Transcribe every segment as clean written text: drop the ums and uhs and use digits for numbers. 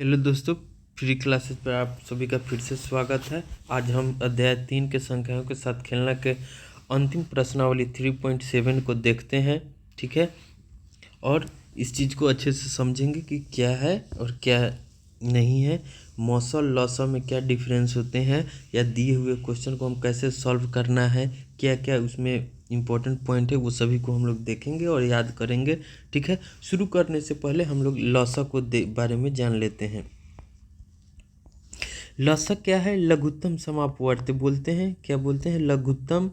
Hello दोस्तों, free classes पर आप सभी का फिर से स्वागत है। आज हम अध्याय 3 के संख्याओं के साथ खेलना के अंतिम प्रश्नावली 3.7 को देखते हैं। ठीक है, और इस चीज़ को अच्छे से समझेंगे कि क्या है और क्या नहीं है, मौसा लौसा में क्या डिफरेंस होते हैं, या दिए हुए क्वेश्चन को हम कैसे सॉल्व करना है, क्या क्या उसमें इम्पोर्टेंट पॉइंट है, वो सभी को हम लोग देखेंगे और याद करेंगे। ठीक है, शुरू करने से पहले हम लोग लौसा को बारे में जान लेते हैं। लौसा क्या है? लघुत्तम समापवर्त्य बोलते हैं। क्या बोलते हैं? लघुत्तम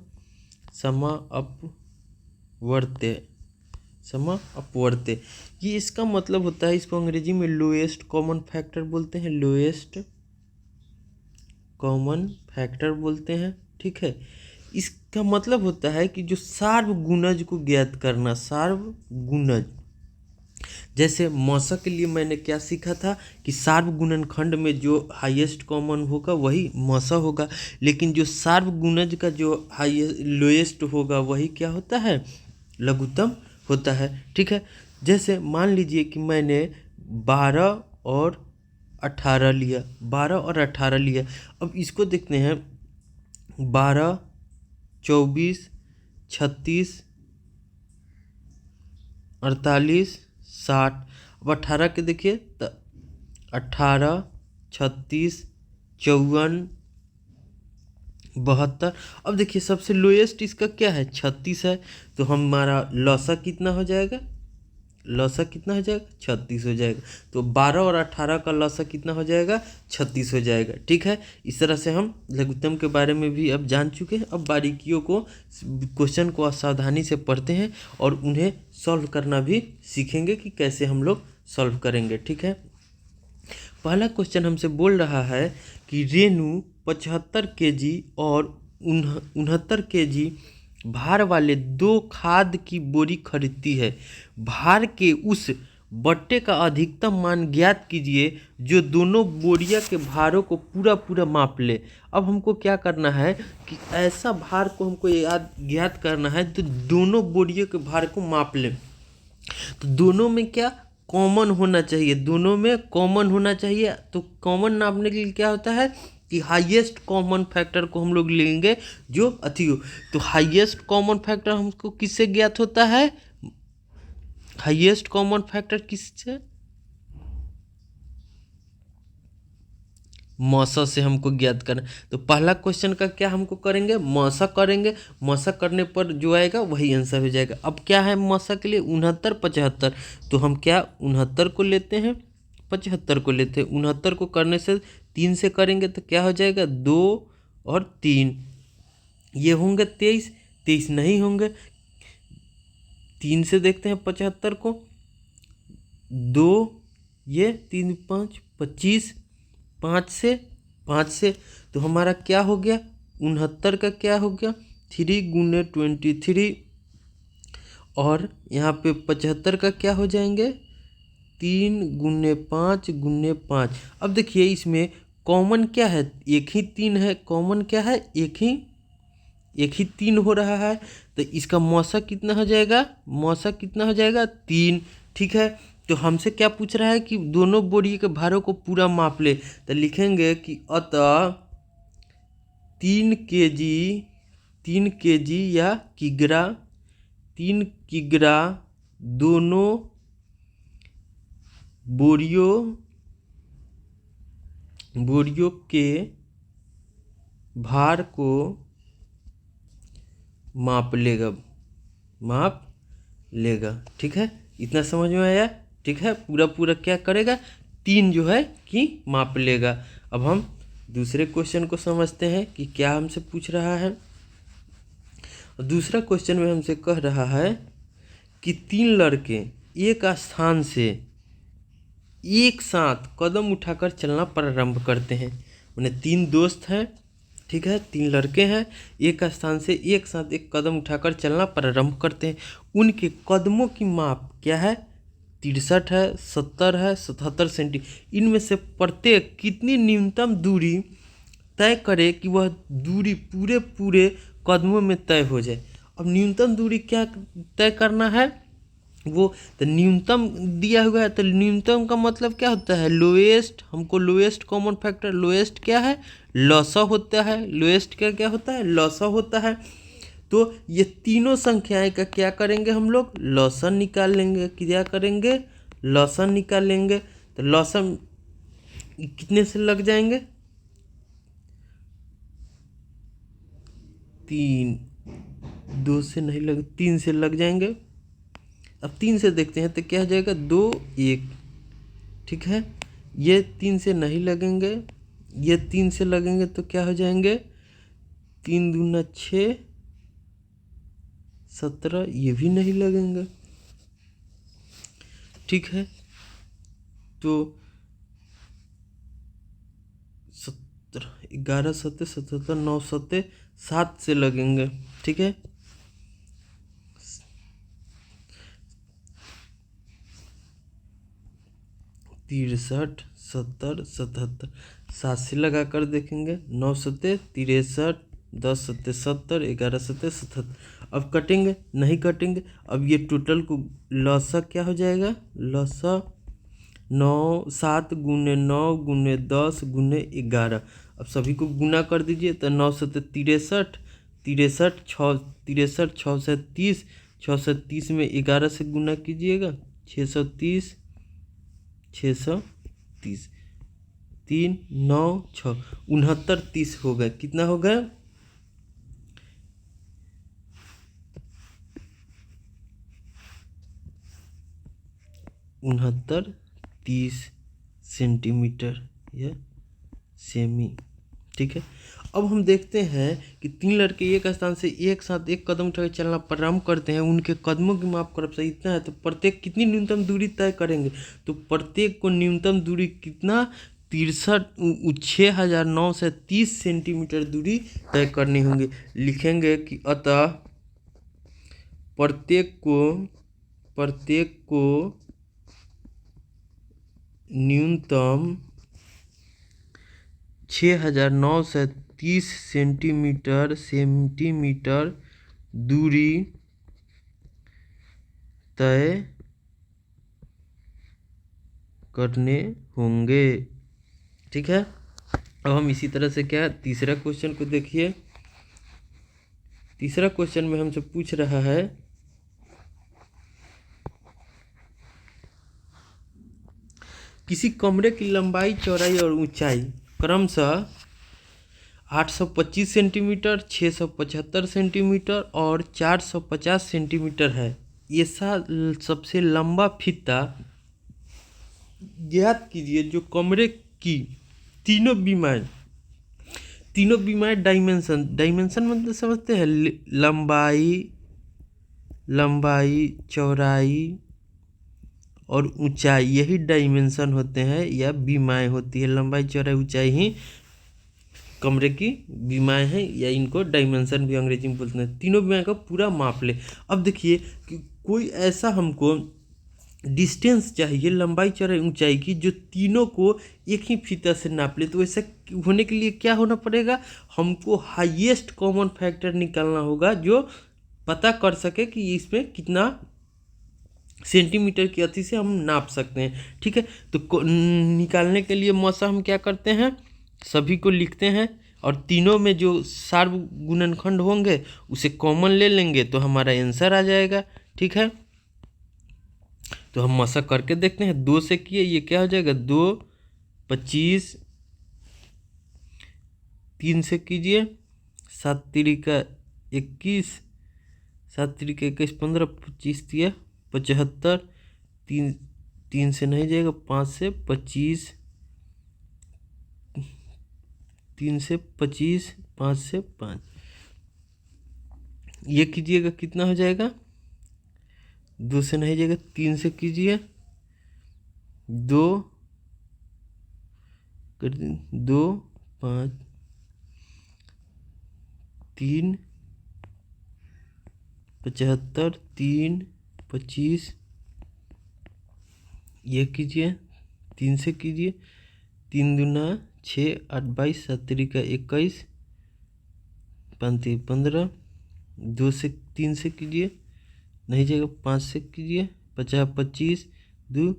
समापवर्त्य। ये इसका मतलब होता है, इसको अंग्रेजी में लोएस्ट कॉमन फैक्टर बोलते हैं। लोएस्ट कॉमन फैक्टर बोलते हैं। ठीक है, इसका मतलब होता है कि जो सार्वगुणज को ज्ञात करना, सार्वगुणज। जैसे मौसा के लिए मैंने क्या सीखा था कि सार्वगुणनखंड में जो हाईएस्ट कॉमन होगा वही मौसा होगा, लेकिन जो सार्वगुणज का जो हाईएस्ट लोएस्ट होगा वही क्या होता है? लघुत्तम होता है। ठीक है, जैसे मान लीजिए कि मैंने 12 और 18 लिया, 12 और 18 लिया। अब इसको देखते हैं, 12, 24, 36, 48, 60। अब 18 के देखिए तो 18, 36, 54, 72। अब देखिए सबसे लोएस्ट इसका क्या है? 36 है। तो हमारा लौसा कितना हो जाएगा? लौसा कितना हो जाएगा? 36 हो जाएगा। तो 12 और 18 का लौसा कितना हो जाएगा? 36 हो जाएगा। ठीक है, इस तरह से हम लघुत्तम के बारे में भी अब जान चुके हैं। अब बारीकियों को, क्वेश्चन को सावधानी से पढ़ते हैं और उन्हें सॉल्व करना भी सीखेंगे कि कैसे हम लोग सॉल्व करेंगे। ठीक है, पहला क्वेश्चन हमसे बोल रहा है कि रेणु 75 kg और 69 kg भार वाले 2 खाद की बोरी खरीदती है। भार के उस बट्टे का अधिकतम मान ज्ञात कीजिए जो दोनों बोरिया के भारों को पूरा पूरा माप ले। अब हमको क्या करना है कि ऐसा भार को हमको ज्ञात करना है तो दोनों बोरियों के भार को माप ले। तो दोनों में क्या कॉमन होना चाहिए? दोनों में कॉमन होना चाहिए। तो कॉमन नापने के लिए क्या होता है कि हाईएस्ट कॉमन फैक्टर को हम लोग लेंगे जो अति हो। तो हाईएस्ट कॉमन फैक्टर हमको किससे ज्ञात होता है? हाईएस्ट कॉमन फैक्टर किससे? मौसा से हमको ज्ञात करना। तो पहला क्वेश्चन का क्या हमको करेंगे? मौसा करेंगे। मौसा करने पर जो आएगा वही आंसर हो जाएगा। अब क्या है मौसा के लिए? 69, 75। तो हम क्या 69 को लेते हैं, 75 को लेते हैं। 69 को करने से 3 से करेंगे तो क्या हो जाएगा? 2 और 3, ये होंगे 23। 23 नहीं होंगे। 3 से देखते हैं 75 को, 2, ये 3, 5, 25, 5 से तो हमारा क्या हो गया? 69 का क्या हो गया? 3 गुने 23। और यहाँ पे 75 का क्या हो जाएंगे? 3 गुने 5 गुने 5। अब देखिए इसमें कॉमन क्या है? एक ही 3 है। कॉमन क्या है? एक ही 3 हो रहा है। तो इसका मौसा कितना हो जाएगा? मौसा कितना हो जाएगा? 3। ठीक है, तो हमसे क्या पूछ रहा है कि दोनों बोरी के भारों को पूरा माप ले। तो लिखेंगे कि अतः 3 kg या किग्रा, 3 किग्रा दोनों बोरियों के भार को माप लेगा। ठीक है, इतना समझ में आया? ठीक है, पूरा क्या करेगा? 3 जो है कि माप लेगा। अब हम दूसरे क्वेश्चन को समझते हैं कि क्या हमसे पूछ रहा है। दूसरा क्वेश्चन में हमसे कह रहा है कि 3 लड़के एक स्थान से एक साथ कदम उठाकर चलना प्रारंभ करते हैं। उन्हें 3 दोस्त हैं। ठीक है, 3 लड़के हैं, एक स्थान से एक साथ एक कदम उठाकर चलना प्रारंभ करते हैं। उनके कदमों की माप क्या है? 63 है, 70 है, 77 सेंटी। इनमें से प्रत्येक कितनी न्यूनतम दूरी तय करे कि वह दूरी पूरे कदमों में तय हो जाए। अब न्यूनतम दूरी क्या तय करना है? वो तो न्यूनतम दिया हुआ है, तो न्यूनतम का मतलब क्या होता है, लोएस्ट। हमको लोएस्ट कॉमन फैक्टर, लोएस्ट क्या है, लॉसा होता है। लोएस्ट क्या क्या होता है, लॉसा होता है। तो ये तीनों संख्याएं का क्या करेंगे हम लोग, लॉसन निकाल लेंगे। क्या करेंगे, लॉसन निकाल लेंगे। तो लॉसन कितने से लग जाएंगे, 3, 2 से नहीं लग, 3 से लग जाएंगे। अब 3 से देखते हैं तो क्या हो जाएगा, 2, 1। ठीक है, ये 3 से नहीं लगेंगे, ये 3 से लगेंगे तो क्या हो जाएंगे, 3 दूना 6, 17, ये भी नहीं लगेंगे। ठीक है, तो 17, 11 सत्ते 77, 9 सत्ते 7 से लगेंगे। ठीक है, 63, 70, 77, 7 से लगा कर देखेंगे। 9 सत्ते 63, 10 सत्ते 70, 11 सत्ते 77। अब कटेंगे, नहीं कटेंगे। अब ये टोटल को लॉसा क्या हो जाएगा, लॉसा 9, 7 गुने 9 गुने 10 गुने 11। अब सभी को गुना कर दीजिए, तो 9 सत्ते 63, 63, 6 63, 6 से 30, 6 से 30 में 11 से गुना कीजिएगा, 630, 630, 3, 9, 6, 69, 30 हो गए। कितना हो गया, 69, 30 सेंटीमीटर या सेमी। ठीक है, अब हम देखते हैं कि 3 लड़के एक स्थान से एक साथ एक कदम उठाकर चलना प्रारंभ करते हैं। उनके कदमों की माप कर सही इतना है, तो प्रत्येक कितनी न्यूनतम दूरी तय करेंगे। तो प्रत्येक को न्यूनतम दूरी कितना, 6,930 से 30 सेंटीमीटर दूरी तय करनी होंगी। लिखेंगे कि अतः प्रत्येक को न्यूनतम 6,930 सेंटीमीटर दूरी तय करने होंगे। ठीक है, अब हम इसी तरह से क्या, तीसरा क्वेश्चन को देखिए। तीसरा क्वेश्चन में हमसे पूछ रहा है, किसी कमरे की लंबाई, चौड़ाई और ऊंचाई क्रमशः 825 सेंटीमीटर, 675 सेंटीमीटर और 450 सेंटीमीटर है। ये सबसे लंबा फीता ज्ञात कीजिए जो कमरे की तीनों बीमाएं डायमेंशन मतलब समझते हैं, लंबाई चौड़ाई और ऊंचाई, यही डायमेंशन होते हैं या बीमाएं होती है। लंबाई चौड़ाई ऊंचाई ही कमरे की बीमाएं हैं, या इनको डायमेंशन भी अंग्रेजी में बोलते हैं। तीनों बीमाएं का पूरा माप ले। अब देखिए कि कोई ऐसा हमको डिस्टेंस चाहिए, लंबाई चौड़ाई ऊंचाई की, जो तीनों को एक ही फीता से नाप ले। तो ऐसा होने के लिए क्या होना पड़ेगा, हमको हाईएस्ट कॉमन फैक्टर निकालना होगा, जो पता कर सके कि इसमें कितना सेंटीमीटर की अति से हम नाप सकते हैं। ठीक है, तो निकालने के लिए मौसा हम क्या करते हैं, सभी को लिखते हैं और तीनों में जो सार्व गुणनखंड होंगे उसे कॉमन ले लेंगे, तो हमारा आंसर आ जाएगा। ठीक है, तो हम मशक करके देखते हैं। 2 से किए, ये क्या हो जाएगा, 2, 25, 3 से कीजिए, 7 तिरिका 21, 7 तिरिका 21, 15, 25 दिया 75, 3 से नहीं जाएगा, 5 से 25, 3 से 25, 5 से 5, ये कीजिएगा कितना हो जाएगा, 2 से नहीं जाएगा, 3 से कीजिए, 2 कर 2, 5, 3, 75, 3, 25, ये कीजिए, 3 से कीजिए, 3 दूना 6, 8, 22, 7 तिरिका 21, 5 15, 2 से 3 से कीजिए, नहीं जाएगा, 5 से कीजिए, 50 25 2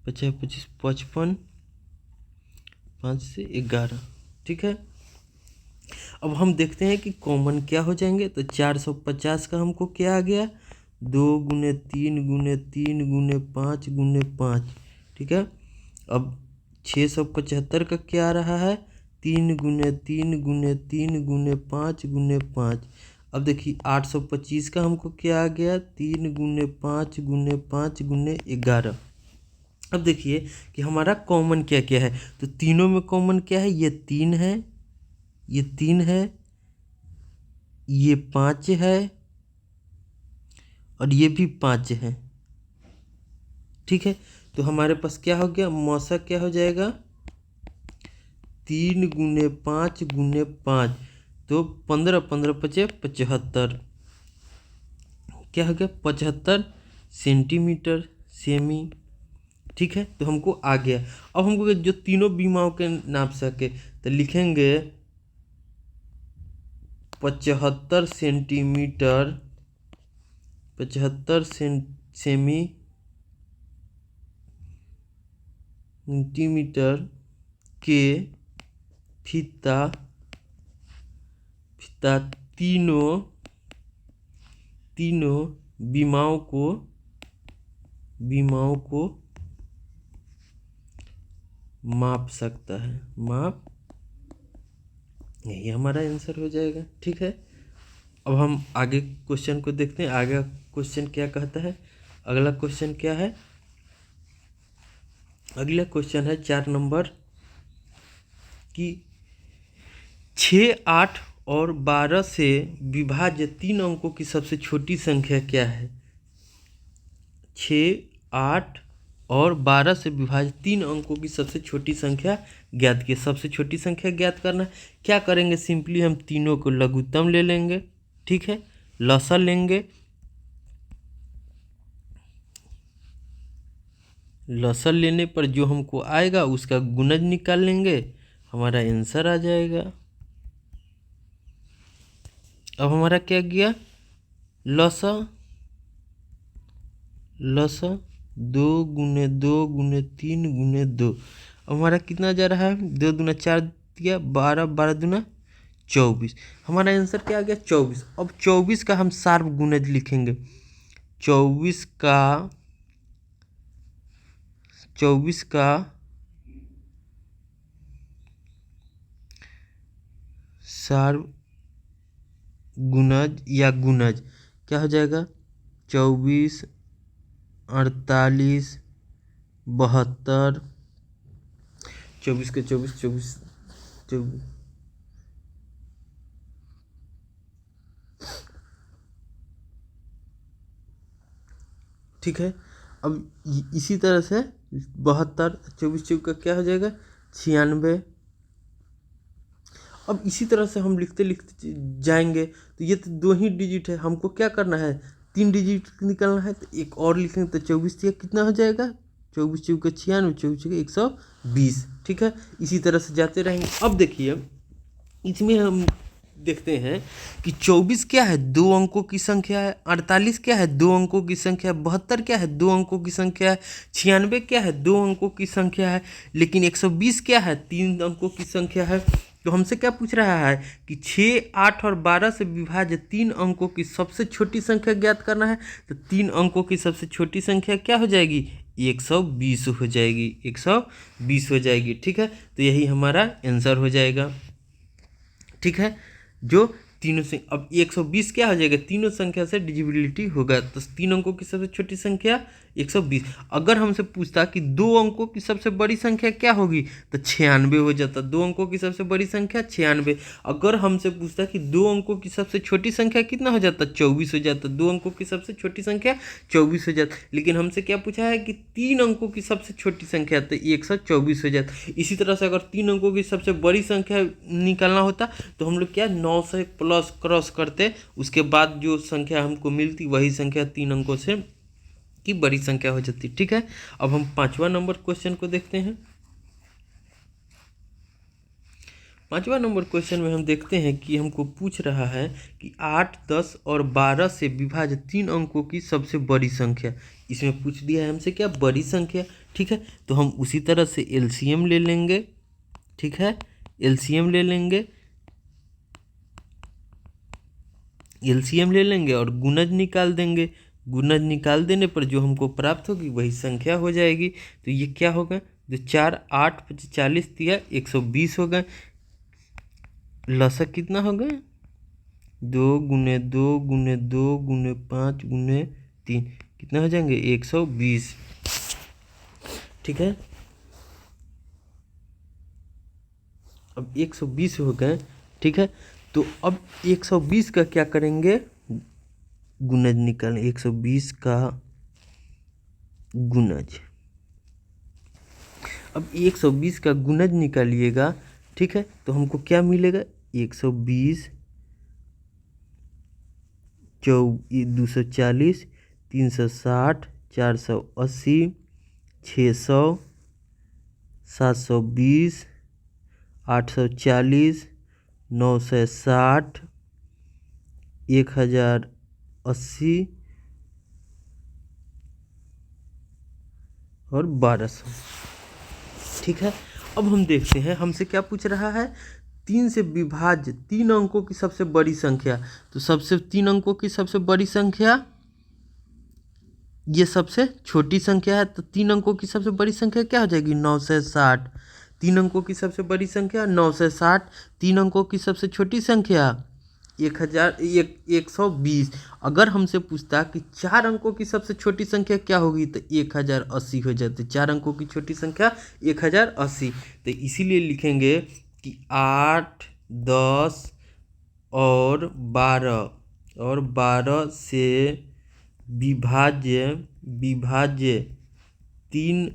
50 25 55 5 से 11। ठीक है, अब हम देखते हैं कि कॉमन क्या हो जाएंगे। तो 450 का हमको क्या आ गया, 2 गुने 3 गुने 3 गुने 5 गुने 5। ठीक है, अब 675 का क्या आ रहा है, 3 गुने 3 गुने 3 गुने 5 गुने 5। अब देखिए 825 का हमको क्या आ गया, 3 गुने 5 गुने 5 गुने 11। अब देखिए कि हमारा कॉमन क्या क्या है। तो तीनों में कॉमन क्या है, ये 3 है, ये 3 है, ये 5 है और ये भी 5 है। ठीक है, तो हमारे पास क्या हो गया, मौसा क्या हो जाएगा, 3 गुने 5 गुने 5। तो 15 15 पचे 75, क्या हो गया 75 सेंटीमीटर सेमी। ठीक है, तो हमको आ गया। अब हमको जो तीनों बीमाओं के नाप सके तो लिखेंगे 75 सेंटीमीटर 75 सेंटीमीटर के फीता तीनों बीमाओं को माप सकता है, यही हमारा आंसर हो जाएगा। ठीक है, अब हम आगे क्वेश्चन को देखते हैं। आगे क्वेश्चन क्या कहता है, अगला क्वेश्चन क्या है, अगला क्वेश्चन है 4 नंबर कि 6, 8 और 12 से विभाज्य 3 अंकों की सबसे छोटी संख्या क्या है। 6, 8 और 12 से विभाजित 3 अंकों की सबसे छोटी संख्या ज्ञात की। सबसे छोटी संख्या ज्ञात करना है, क्या करेंगे, सिंपली हम तीनों को लघुत्तम ले लेंगे। ठीक है, लसा लेंगे, लसा लेने पर जो हमको आएगा उसका गुणज निकाल लेंगे, हमारा आंसर आ जाएगा। अब हमारा क्या गया, लसा 2 गुने 2 गुने 3 गुने 2। अब हमारा कितना जा रहा है, 2 दूना 4 दिया, 12 12 दूना 24। हमारा आंसर क्या आ गया, 24। अब 24 का हम सार्व गुणज लिखेंगे। 24 का सार्व गुणज या गुणज क्या हो जाएगा, 24 48 72। 24 के 24 24 24। ठीक है, अब इसी तरह से 72 24 का क्या हो जाएगा, 96। अब इसी तरह से हम लिखते लिखते जाएंगे। तो ये तो 2 ही डिजिट है, हमको क्या करना है, 3 डिजिट निकालना है। तो एक और लिखेंगे, तो 24 कितना हो जाएगा, 24 चौका 96, 24 चौका 120। ठीक है, इसी तरह से जाते रहेंगे। अब देखिए इसमें हम देखते हैं कि 24 क्या है, 2 अंकों की संख्या है। 48 क्या है, 2 अंकों की संख्या है। 72 क्या है, 2 अंकों की संख्या है। 96 क्या है, 2 अंकों की संख्या है। लेकिन 120 क्या है, 3 अंकों की संख्या है। तो हमसे क्या पूछ रहा है कि 6, 8 और 12 से विभाज्य 3 अंकों की सबसे छोटी संख्या ज्ञात करना है। तो 3 अंकों की सबसे छोटी संख्या क्या हो जाएगी, 120 हो जाएगी, 120 हो जाएगी। ठीक है, तो यही हमारा आंसर हो जाएगा। ठीक है, जो तीनों से अब 120 क्या हो जाएगा, तीनों संख्या से डिविजिबिलिटी होगा। तो 3 अंकों की सबसे छोटी संख्या 120। अगर हमसे पूछता कि 2 अंकों की सबसे बड़ी संख्या क्या होगी, तो 96 हो जाता। 2 अंकों की सबसे बड़ी संख्या 96। अगर हमसे पूछता कि 2 अंकों की सबसे छोटी संख्या कितना हो जाता, 24 हो जाता। 2 अंकों की सबसे छोटी संख्या 24 हो जाता। लेकिन हमसे क्या पूछा है कि 3 अंकों की सबसे छोटी संख्या, तो 124 हो जाता। इसी तरह से अगर 3 अंकों की सबसे बड़ी संख्या निकालना होता तो हम लोग क्या 9 से प्लस क्रॉस करते, उसके बाद जो संख्या हमको मिलती वही संख्या 3 अंकों से की बड़ी संख्या हो जाती। ठीक है, अब हम 5वां नंबर क्वेश्चन को देखते हैं। 5वां नंबर क्वेश्चन में हम देखते हैं कि हमको पूछ रहा है कि 8, 10 और 12 से विभाज्य 3 अंकों की सबसे बड़ी संख्या। इसमें पूछ दिया है हमसे क्या, बड़ी संख्या। ठीक है, तो हम उसी तरह से एलसीएम ले लेंगे। ठीक है, एलसीएम ले लेंगे, एलसीएम ले लेंगे और गुणज निकाल देंगे। गुणज निकाल देने पर जो हमको प्राप्त होगी वही संख्या हो जाएगी। तो ये क्या होगा, जो 4, 8, 40 दिया 120 होगा। लसक कितना होगा, 2 गुने 2 गुने 2 गुने 5 गुने 3, कितना हो जाएंगे 120। ठीक है, अब 120 हो गए। ठीक है, तो अब 120 का क्या करेंगे, गुणज निकालें। 120 का गुणज, अब 120 का गुणज निकालिएगा। ठीक है, तो हमको क्या मिलेगा, 120 240 360 480 600 720 840 960 1080 और 1200। ठीक है, अब हम देखते हैं हमसे क्या पूछ रहा है, 3 से विभाज्य 3 अंकों की सबसे बड़ी संख्या। तो सबसे 3 अंकों की सबसे बड़ी संख्या ये सबसे छोटी संख्या है, तो 3 अंकों की सबसे बड़ी संख्या क्या हो जाएगी, 960। 3 अंकों की सबसे बड़ी संख्या 960, 3 अंकों की सबसे छोटी संख्या 120। अगर हमसे पूछता कि 4 अंकों की सबसे छोटी संख्या क्या होगी, तो 1080 हो जाती। 4 अंकों की छोटी संख्या 1080। तो इसीलिए लिखेंगे कि 8, 10 और 12 से विभाज्य 3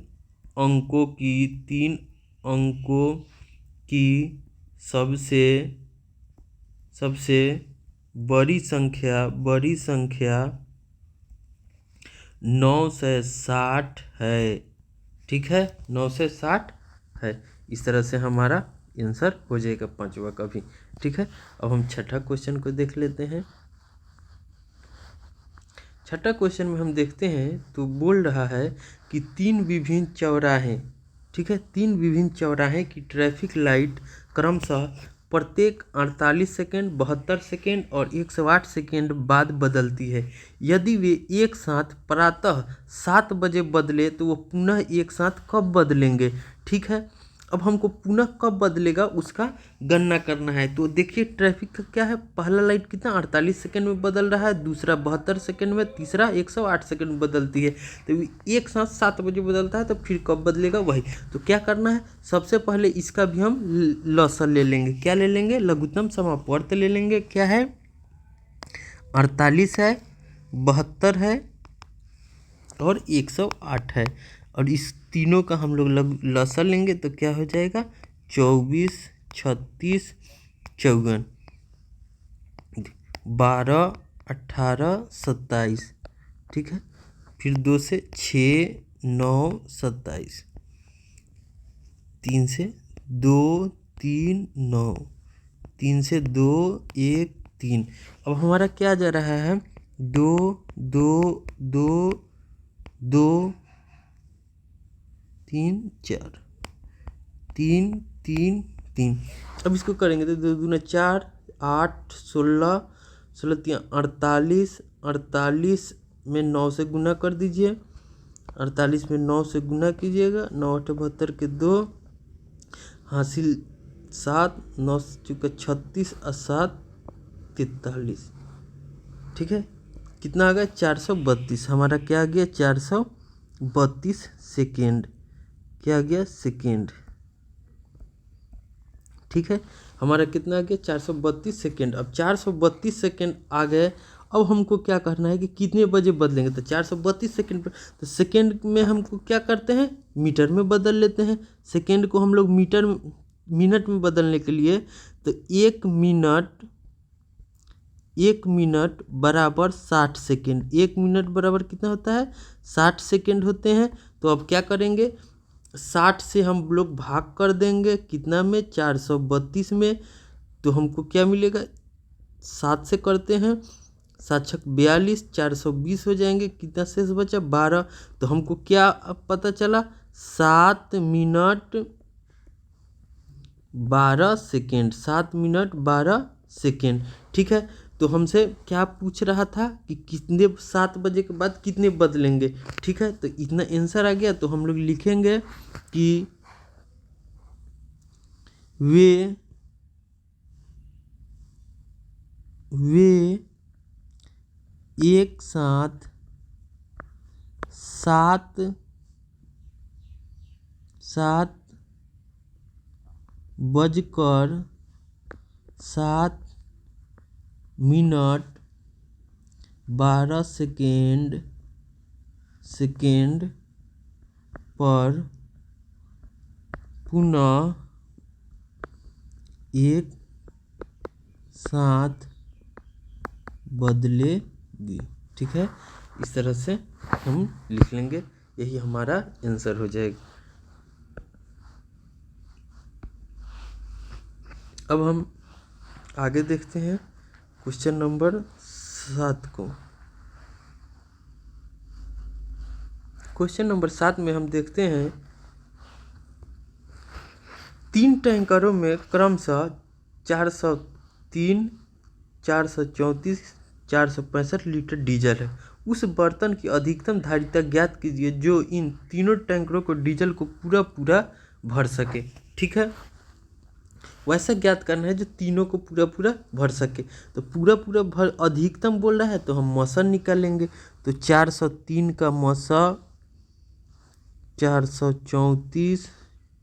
अंकों की सबसे बड़ी संख्या 960 है। ठीक है, 960 है। इस तरह से हमारा आंसर हो जाएगा 5वां का भी। ठीक है, अब हम छठा क्वेश्चन को देख लेते हैं। छठा क्वेश्चन में हम देखते हैं तो बोल रहा है कि 3 विभिन्न चौराहे, ठीक है, 3 विभिन्न चौराहे की ट्रैफिक लाइट क्रमशः प्रत्येक 48 सेकेंड, 72 सेकेंड और 108 सेकेंड बाद बदलती है। यदि वे एक साथ प्रातः 7 बजे बदले तो वो पुनः एक साथ कब बदलेंगे। ठीक है, अब हमको पुनः कब बदलेगा उसका गणना करना है। तो देखिए ट्रैफिक का क्या है, पहला लाइट कितना 48 सेकेंड में बदल रहा है, दूसरा 72 सेकेंड में, तीसरा 108 सेकेंड में बदलती है। तो एक साथ 7 बजे बदलता है, तो फिर कब बदलेगा वही। तो क्या करना है, सबसे पहले इसका भी हम लॉसर ले लेंगे। क्या ले लेंगे, लघुत्तम समापवर्त ले लेंगे। क्या है, 48 है, 72 है और 108 है। और इस तीनों का हम लोग लॉसर लेंगे तो क्या हो जाएगा, 24, 36, 54, 12, 18, 27। ठीक है, फिर 2 से 6, 9, 27, 3 से 2, 3, 9, 3 से 2, 1, 3। अब हमारा क्या जा रहा है, 2, 2, 2, 2, 3, 4, 3, 3, 3। अब इसको करेंगे तो 2 दूना 4, 8, 16, 16 48, 48 में 9 से गुना कर दीजिए। 48 में 9 से गुना कीजिएगा, 9 8 72 के 2 हासिल 7, 9 चुका 36 और 7 43। ठीक है, कितना आ गया, 432। हमारा क्या आ गया, 432 सेकेंड। क्या आ गया, सेकेंड। ठीक है, हमारा कितना आ गया, 432 सेकेंड। अब 432 सेकेंड आ गए। अब हमको क्या करना है कि कितने बजे बदलेंगे, तो 432 सेकेंड पर, तो सेकेंड में हमको क्या करते हैं, मीटर में बदल लेते हैं। सेकेंड को हम लोग मिनट में बदलने के लिए, तो 1 मिनट बराबर 60 सेकेंड। 1 मिनट बराबर कितना होता है, 60 सेकेंड होते हैं। तो अब क्या करेंगे, 60 से हम लोग भाग कर देंगे कितना में, 432 में, तो हमको क्या मिलेगा, 7 से करते हैं, 7 छक 42, 420 हो जाएंगे, कितना शेष बचा 12। तो हमको क्या अब पता चला, 7 मिनट 12 सेकेंड, 7 मिनट 12 सेकेंड। ठीक है, तो हमसे क्या पूछ रहा था कि कितने 7 बजे के बाद कितने बदलेंगे। ठीक है, तो इतना आंसर आ गया, तो हम लोग लिखेंगे कि वे एक साथ 7 बजकर 7 मिनट 12 सेकेंड पर पुनः एक साथ बदलेगी। ठीक है, इस तरह से हम लिख लेंगे, यही हमारा आंसर हो जाएगा। अब हम आगे देखते हैं क्वेश्चन नंबर 7 को। क्वेश्चन नंबर 7 में हम देखते हैं 3 टैंकरों में क्रमशः 403, 434, 465 लीटर डीजल है। उस बर्तन की अधिकतम धारिता ज्ञात कीजिए जो इन तीनों टैंकरों को डीजल को पूरा पूरा भर सके। ठीक है, वैसा ज्ञात करना है जो तीनों को पूरा पूरा भर सके। तो पूरा पूरा भर अधिकतम बोल रहा है, तो हम मौसा निकालेंगे। तो 403 का मौसा, 434,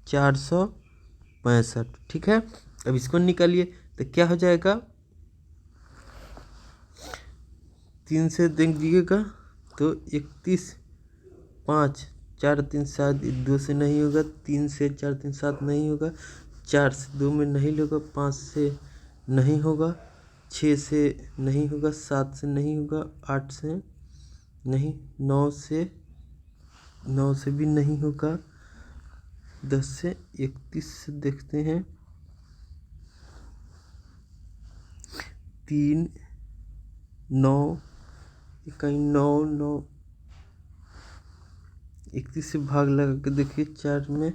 465। ठीक है, अब इसको निकालिए तो क्या हो जाएगा, 3 से देख दीजिएगा तो 31, 5, 4, 3, 7, 2 से नहीं होगा, 3 से 4, 3, 7 नहीं होगा, 4 से 2 में नहीं होगा, 5 से नहीं होगा, 6 से नहीं होगा, 7 से नहीं होगा, 8 से नहीं, 9 से भी नहीं होगा, 10 से 31 से देखते हैं, 3, 9, कहीं 9, 31 से भाग लगा के देखिए 4 में,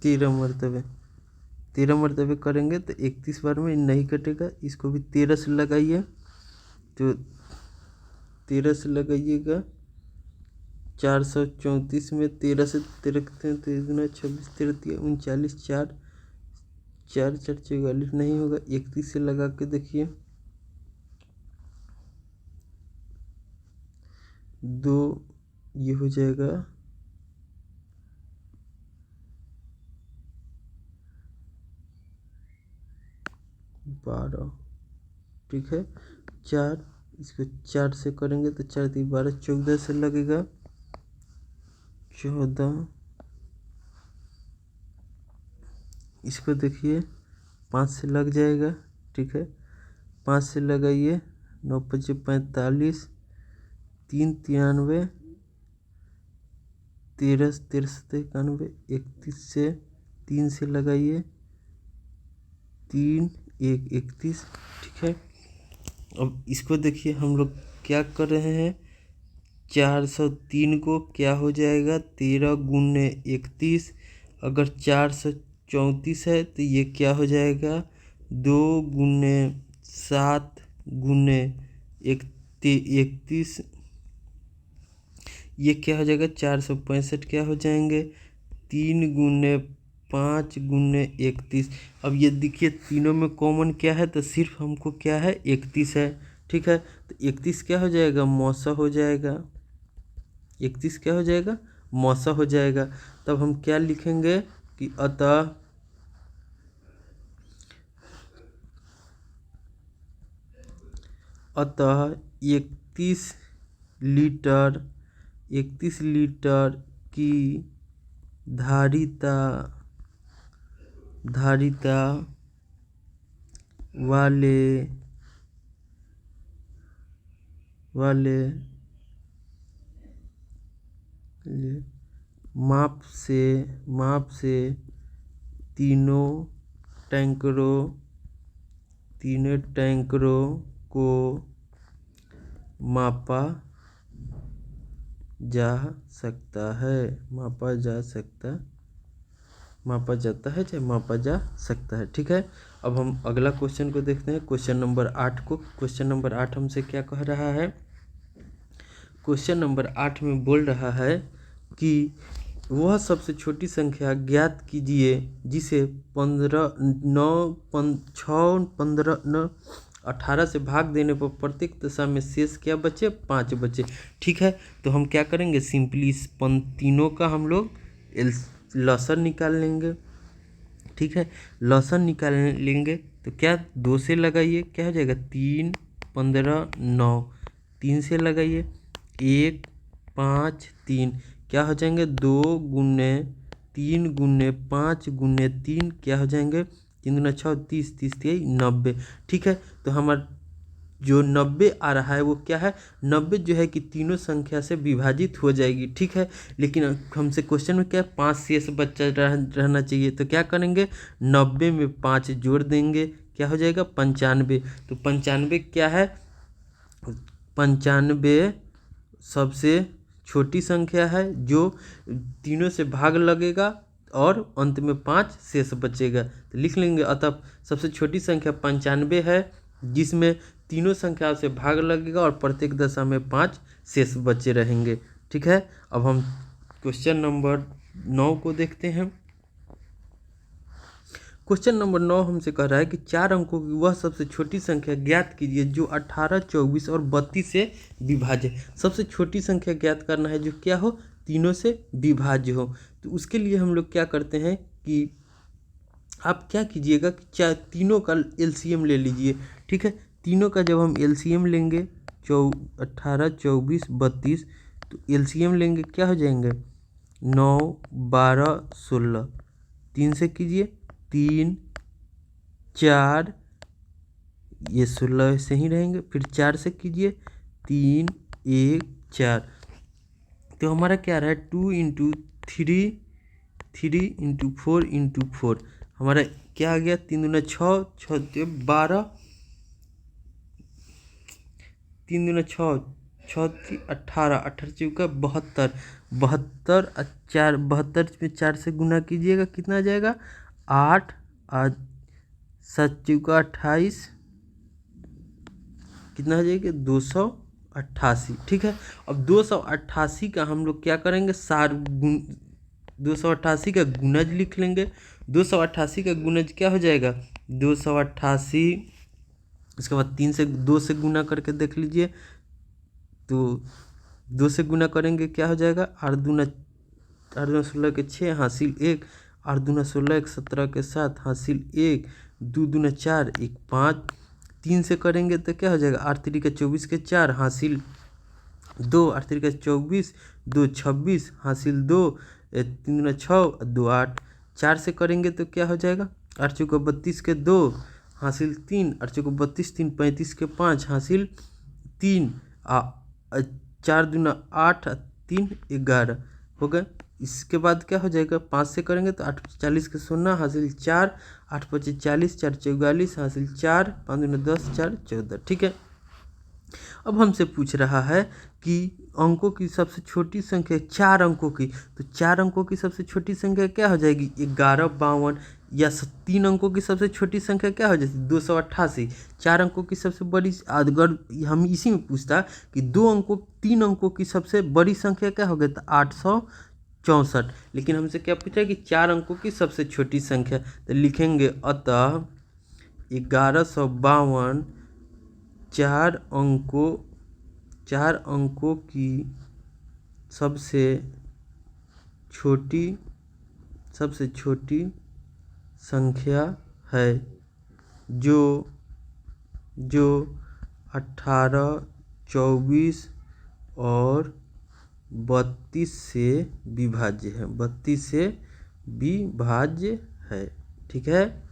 तेरह मरतबे करेंगे तो 31 बार में नहीं कटेगा। इसको भी 13 से लगाइए, तो 13 से लगाइएगा, 434 में 13 से रखते हैं तो 26, 13, 39, 4, 4, 4, 44 नहीं होगा, 31 से लगा के देखिए, 2 ये हो जाएगा, 12। ठीक है, 4, इसको 4 से करेंगे तो 4, 3, 12, 14 से लगेगा, 14। इसको देखिए 5 से लग जाएगा। ठीक है, 5 से लगाइए, 9, 5, 45, 3, 93, 13, 91, 31 से 3 से लगाइए, 3, 1, 31। ठीक है, अब इसको देखिए हम लोग क्या कर रहे हैं, 403 को क्या हो जाएगा, 13 गुने 31, अगर 434 है तो ये क्या हो जाएगा, 2 गुने 7 गुने 31, ये क्या हो जाएगा, 465 क्या हो जाएंगे, 3 गुने 5 गुने 31। अब ये देखिए तीनों में कॉमन क्या है, तो सिर्फ हमको क्या है, 31 है। ठीक है, तो 31 क्या हो जाएगा, मौसा हो जाएगा, 31 क्या हो जाएगा, मौसा हो जाएगा। तब हम क्या लिखेंगे कि अतः अतः 31 लीटर 31 लीटर की धारिता वाले माप से तीनों टैंकरों को मापा जा सकता है चाहे मापा जा सकता है। ठीक है, अब हम अगला क्वेश्चन को देखते हैं, क्वेश्चन नंबर 8 को। क्वेश्चन नंबर 8 हमसे क्या कह रहा है? क्वेश्चन नंबर 8 में बोल रहा है कि वह सबसे छोटी संख्या ज्ञात कीजिए जिसे 18 से भाग देने पर प्रत्येक दशा में शेष क्या बचे? 5 बचे। ठीक है, तो हम क्या करेंगे? सिंपली इस तीनों का हम लोग लसन निकाल लेंगे। ठीक है, लसन निकाल लेंगे तो क्या 2 से लगाइए, क्या हो जाएगा? 3, 15, 9। 3 से लगाइए, 1, 5, 3, क्या हो जाएंगे? 2 गुने 3 गुने 5 गुने 3, क्या हो जाएंगे? 3 गुना 6, 30, 30 90। ठीक है, तो हमारा जो 90 आ रहा है वो क्या है? 90 जो है कि तीनों संख्या से विभाजित हो जाएगी। ठीक है, लेकिन हमसे क्वेश्चन में क्या है? 5 शेष बच्चा रहना चाहिए, तो क्या करेंगे? 90 में 5 जोड़ देंगे, क्या हो जाएगा? 95। तो 95 क्या है? 95 सबसे छोटी संख्या है जो तीनों से भाग लगेगा और अंत में 5 शेष बचेगा, तो लिख लेंगे। अतः सबसे छोटी संख्या 95 है जिसमें तीनों संख्या से भाग लगेगा और प्रत्येक दशा में 5 शेष बचे रहेंगे। ठीक है, अब हम क्वेश्चन नंबर 9 को देखते हैं। क्वेश्चन नंबर 9 हमसे कह रहा है कि 4 अंकों की वह सबसे छोटी संख्या ज्ञात कीजिए जो 18, 24 और 32 से विभाज्य। सबसे छोटी संख्या ज्ञात करना है जो क्या हो? तीनों से विभाज्य हो। तो उसके लिए हम लोग क्या करते हैं कि आप क्या कीजिएगा कि तीनों का एलसीएम ले लीजिए। ठीक है, तीनों का जब हम एलसीएम लेंगे 18, 24, 32, तो एलसीएम लेंगे, क्या हो जाएंगे? 9, 12, 16। 3 से कीजिए, 3, 4, ये 16 से ही रहेंगे। फिर 4 से कीजिए, 3, 1, 4। तो हमारा क्या रहा है? 2 × 3, 3 × 4 × 4, हमारा क्या आ गया? 3 दूना 6, 6 12, 3 दूना 6, 6 18, 18 चौका 72, 72 और 4, 72 में 4 से गुना कीजिएगा, कितना आ जाएगा? 8 और 7 चौका 28, कितना हो जाएगा? 288। ठीक है, अब 288 का हम लोग क्या करेंगे? 288 का गुणज लिख लेंगे। 288 का गुणज क्या हो जाएगा? 288, इसके बाद 3 से 2 से गुना करके देख लीजिए, तो 2 से गुना करेंगे, क्या हो जाएगा? 8 दूना 16 के 6 हासिल 1, 8 दूना 16 1 17 के 7 हासिल 1, 2 दूना 4 1 5। 3 से करेंगे तो क्या हो जाएगा? 8 3 के 24 के 4 हासिल 2, 8 3 के 24, 2 26 हासिल 2, 3 दूना 6 2 8। 4 से करेंगे तो क्या हो जाएगा? 8 चौका 32 के 2 हासिल 3, 8 चौका 32, 3 35 के 5 हासिल 3, 4 दूना 8 3 11 हो गए। इसके बाद क्या हो जाएगा? 5 से करेंगे तो 8 40 के 16 हासिल 4, 8 25 40, 4 44 हासिल 4, 5 दूना 10, 4 14। ठीक है, अब हमसे पूछ रहा है कि अंकों की सबसे छोटी संख्या 4 अंकों की, तो 4 अंकों की सबसे छोटी संख्या क्या हो जाएगी? 11, 52। या 3 अंकों की सबसे छोटी संख्या क्या हो जाती? 288। 4 अंकों की सबसे बड़ी, अगर हम इसी में पूछता कि 3 अंकों की सबसे बड़ी संख्या क्या हो गया, तो 864। लेकिन हमसे क्या पूछा कि 4 अंकों की सबसे छोटी संख्या, तो लिखेंगे अतः 1152 4 अंकों की सबसे छोटी संख्या है जो 18, 24 और 32 से विभाज्य है, 32 से विभाज्य है। ठीक है,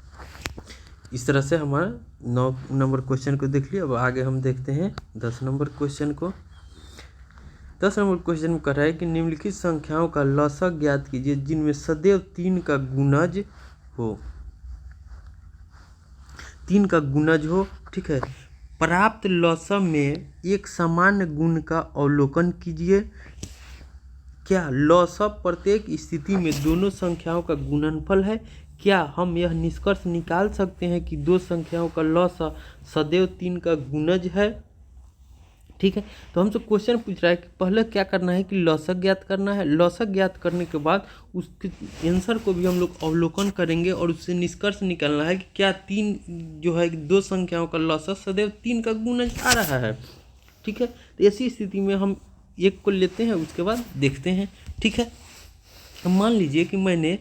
इस तरह से हमारा 9 नंबर क्वेश्चन को देख लिया। अब आगे हम देखते हैं 10 नंबर क्वेश्चन को। 10 नंबर क्वेश्चन में कह रहा है कि निम्नलिखित संख्याओं का लसागु ज्ञात कीजिए जिनमें सदैव 3 का गुणज हो। 3 का गुणज हो। ठीक है, प्राप्त लसागु में एक सामान्य गुण का अवलोकन कीजिए। क्या लसागु प्रत्येक स्थिति में दोनों संख्याओं का गुणनफल है? क्या हम यह निष्कर्ष निकाल सकते हैं कि दो संख्याओं का लसागु सदैव 3 का गुणज है? ठीक है, तो हमसे क्वेश्चन पूछ रहा है कि पहले क्या करना है कि लसागु ज्ञात करना है। लसागु ज्ञात करने के बाद उसके आंसर को भी हम लोग अवलोकन करेंगे और उससे निष्कर्ष निकालना है कि क्या 3 जो है दो संख्याओं का लसागु सदैव 3 का गुणज आ रहा है। ठीक है, तो ऐसी स्थिति में हम एक को लेते हैं, उसके बाद देखते हैं। ठीक है, अब मान लीजिए कि मैंने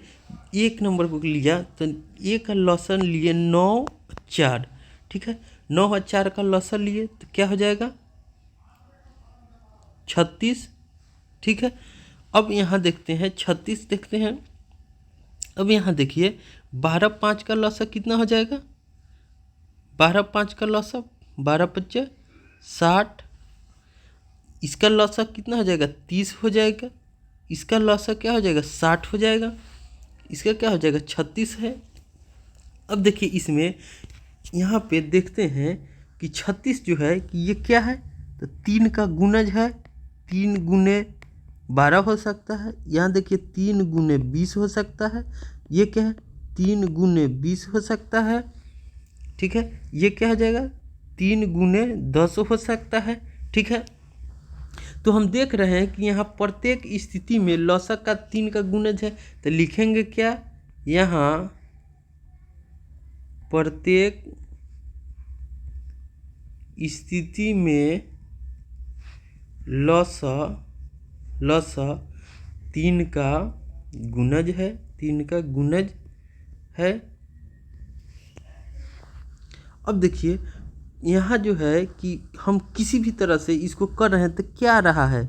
1 नंबर को लिया, तो एक का लसागु लिए 9 4। ठीक है, 9 और 4 का लसागु लिए तो क्या हो जाएगा 36। ठीक है, अब यहाँ देखते हैं 36 देखते हैं। अब यहाँ देखिए 12 5 का लसागु कितना हो जाएगा, 12 5 का लसागु 12 5 60। इसका लसागु कितना हो जाएगा 30 हो जाएगा। इसका लसागु क्या हो जाएगा 60 हो जाएगा। इसका क्या हो जाएगा 36 है। अब देखिए इसमें यहाँ पे देखते हैं कि 36 जो है कि ये क्या है, तो 3 का गुणज है। 3 गुने 12 हो सकता है। यहाँ देखिए 3 गुने 20 हो सकता है। ये क्या है 3 गुने 20 हो सकता है। ठीक है, ये क्या हो जाएगा 3 गुने 10 हो सकता है। ठीक है, तो हम देख रहे हैं कि यहाँ प्रत्येक स्थिति में लसागु का 3 का गुणज है। तो लिखेंगे क्या, यहाँ प्रत्येक स्थिति में लसागु 3 का गुणज है, 3 का गुणज है। अब देखिए यहाँ जो है कि हम किसी भी तरह से इसको कर रहे हैं तो क्या रहा है,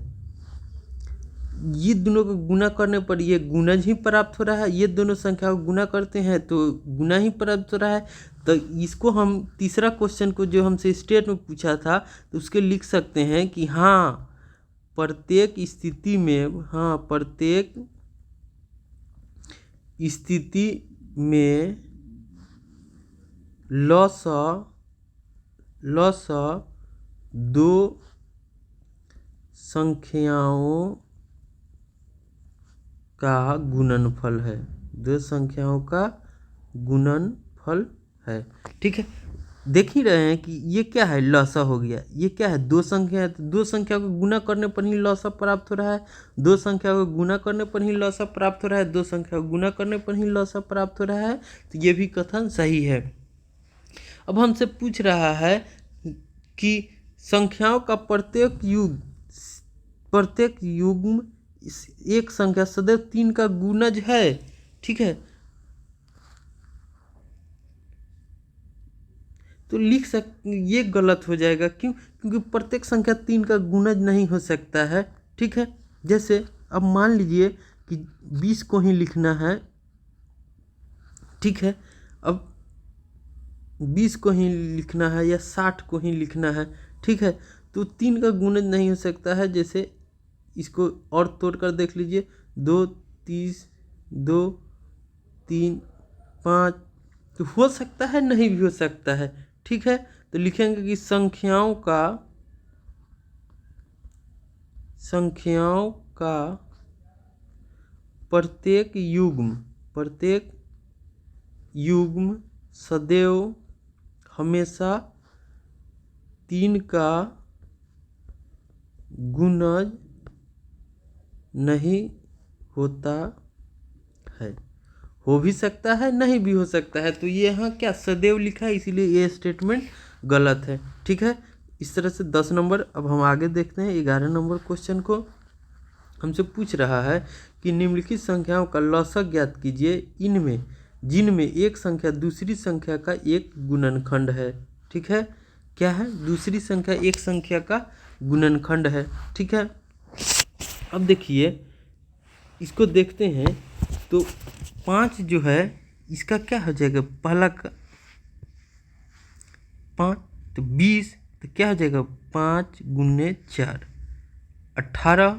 ये दोनों को गुना करने पर ये गुणज ही प्राप्त हो रहा है। ये दोनों संख्या को गुना करते हैं तो गुना ही प्राप्त हो रहा है। तो इसको हम तीसरा क्वेश्चन को जो हमसे स्टेट में पूछा था तो उसके लिख सकते हैं कि हाँ प्रत्येक स्थिति में, हाँ प्रत्येक स्थिति में लसागु दो संख्याओं का गुणनफल है, दो संख्याओं का गुणनफल है। ठीक है, देख ही रहे हैं कि ये क्या है लसागु हो गया। ये क्या है दो संख्या है, तो दो संख्या को गुना करने पर ही लसागु प्राप्त हो रहा है। दो संख्या को गुना करने पर ही लसागु प्राप्त हो रहा है। दो संख्या को गुना करने पर ही लसागु प्राप्त हो रहा है। तो ये भी कथन सही है। अब हमसे पूछ रहा है कि संख्याओं का प्रत्येक युग्म एक संख्या सदैव 3 का गुणज है। ठीक है, तो लिख ये गलत हो जाएगा। क्यों? क्योंकि प्रत्येक संख्या 3 का गुणज नहीं हो सकता है। ठीक है, जैसे अब मान लीजिए कि 20 को ही लिखना है। ठीक है, अब 20 को ही लिखना है या 60 को ही लिखना है। ठीक है, तो 3 का गुणज नहीं हो सकता है। जैसे इसको और तोड़ कर देख लीजिए, 2 30 2 3 5, तो हो सकता है नहीं भी हो सकता है। ठीक है, तो लिखेंगे कि संख्याओं का प्रत्येक युग्म सदैव हमेशा 3 का गुणज नहीं होता है। हो भी सकता है नहीं भी हो सकता है। तो ये यहाँ क्या सदैव लिखा है, इसीलिए ये स्टेटमेंट गलत है। ठीक है, इस तरह से 10 नंबर। अब हम आगे देखते हैं 11 नंबर क्वेश्चन को। हमसे पूछ रहा है कि निम्नलिखित संख्याओं का लसागु ज्ञात कीजिए इनमें जिनमें एक संख्या दूसरी संख्या का एक गुणनखंड है। ठीक है, क्या है दूसरी संख्या एक संख्या का गुणनखंड है। ठीक है, अब देखिए इसको देखते हैं तो 5 जो है इसका क्या हो जाएगा, पहला का 5 तो 20, तो क्या हो जाएगा 5 गुने 4 18,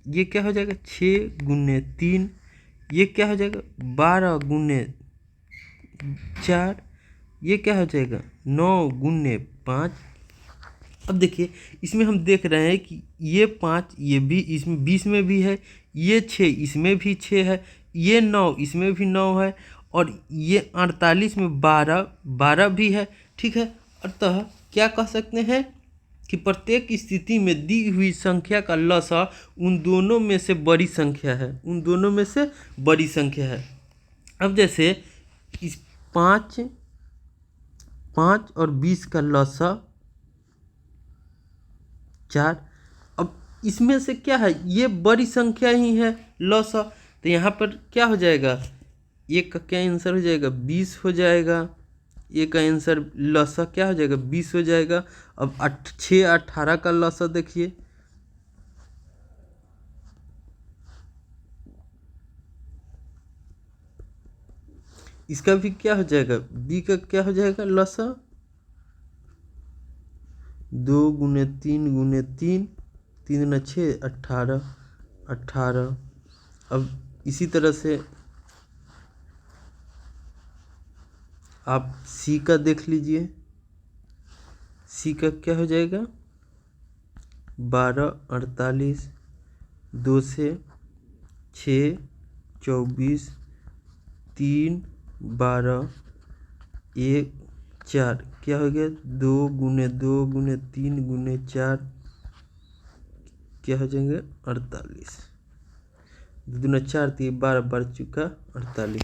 ये क्या हो जाएगा 6 गुने 3, ये क्या हो जाएगा 12 गुने 4, ये क्या हो जाएगा 9 गुने 5। अब देखिए इसमें हम देख रहे हैं कि ये 5 ये भी इसमें 20 में भी है, ये 6 इसमें भी 6 है, ये 9 इसमें भी 9 है, और ये 48 में 12 भी है। ठीक है, अतः क्या कह सकते हैं कि प्रत्येक स्थिति में दी हुई संख्या का लसा उन दोनों में से बड़ी संख्या है, उन दोनों में से बड़ी संख्या है। अब जैसे इस 5 और 20 का लसा 4, अब इसमें से क्या है, ये बड़ी संख्या ही है लसा, तो यहाँ पर क्या हो जाएगा, एक का क्या आंसर हो जाएगा 20 हो जाएगा, एक का आंसर लसा क्या हो जाएगा 20 हो जाएगा। अब 6 18 का लसा देखिए, इसका भी क्या हो जाएगा, बी का क्या हो जाएगा लसा 2 गुने 3 गुने 3, 3 गुना 6 18। अब इसी तरह से आप सी का देख लीजिए, सी का क्या हो जाएगा 12 48, 2 से 6 24, 3 12, 1 4, क्या हो गया 2 गुने 2 गुने 3 गुने 4, क्या हो जाएंगे 48, 2 दूना 4, 3 12 बढ़ चुका 48।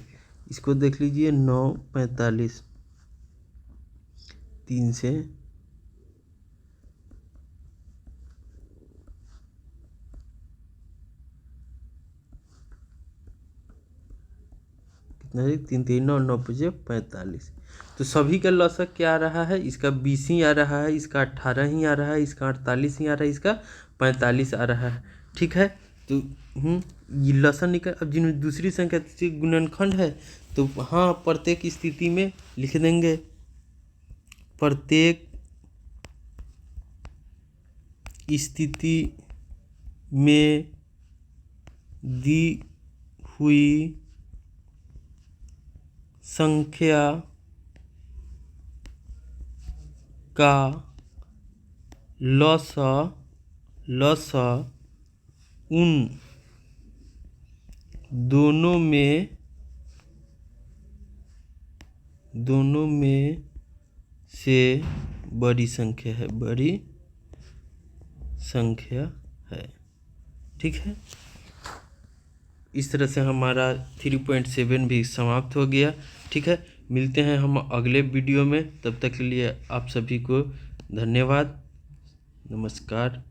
इसको देख लीजिए 9 45, 3 से कितना है 3 3 9 9 5 45। तो सभी का लसा क्या आ रहा है, इसका 20 ही आ रहा है, इसका 18 ही आ रहा है, इसका 48 ही आ रहा है, इसका 45 आ रहा है। ठीक है, तो ये लसा निकल। अब जिन दूसरी संख्या गुणनखंड है तो हाँ प्रत्येक स्थिति में लिख देंगे, प्रत्येक स्थिति में दी हुई संख्या का लसा उन दोनों में से बड़ी संख्या है, बड़ी संख्या है। ठीक है, इस तरह से हमारा 3.7 भी समाप्त हो गया। ठीक है, मिलते हैं हम अगले वीडियो में, तब तक के लिए आप सभी को धन्यवाद, नमस्कार।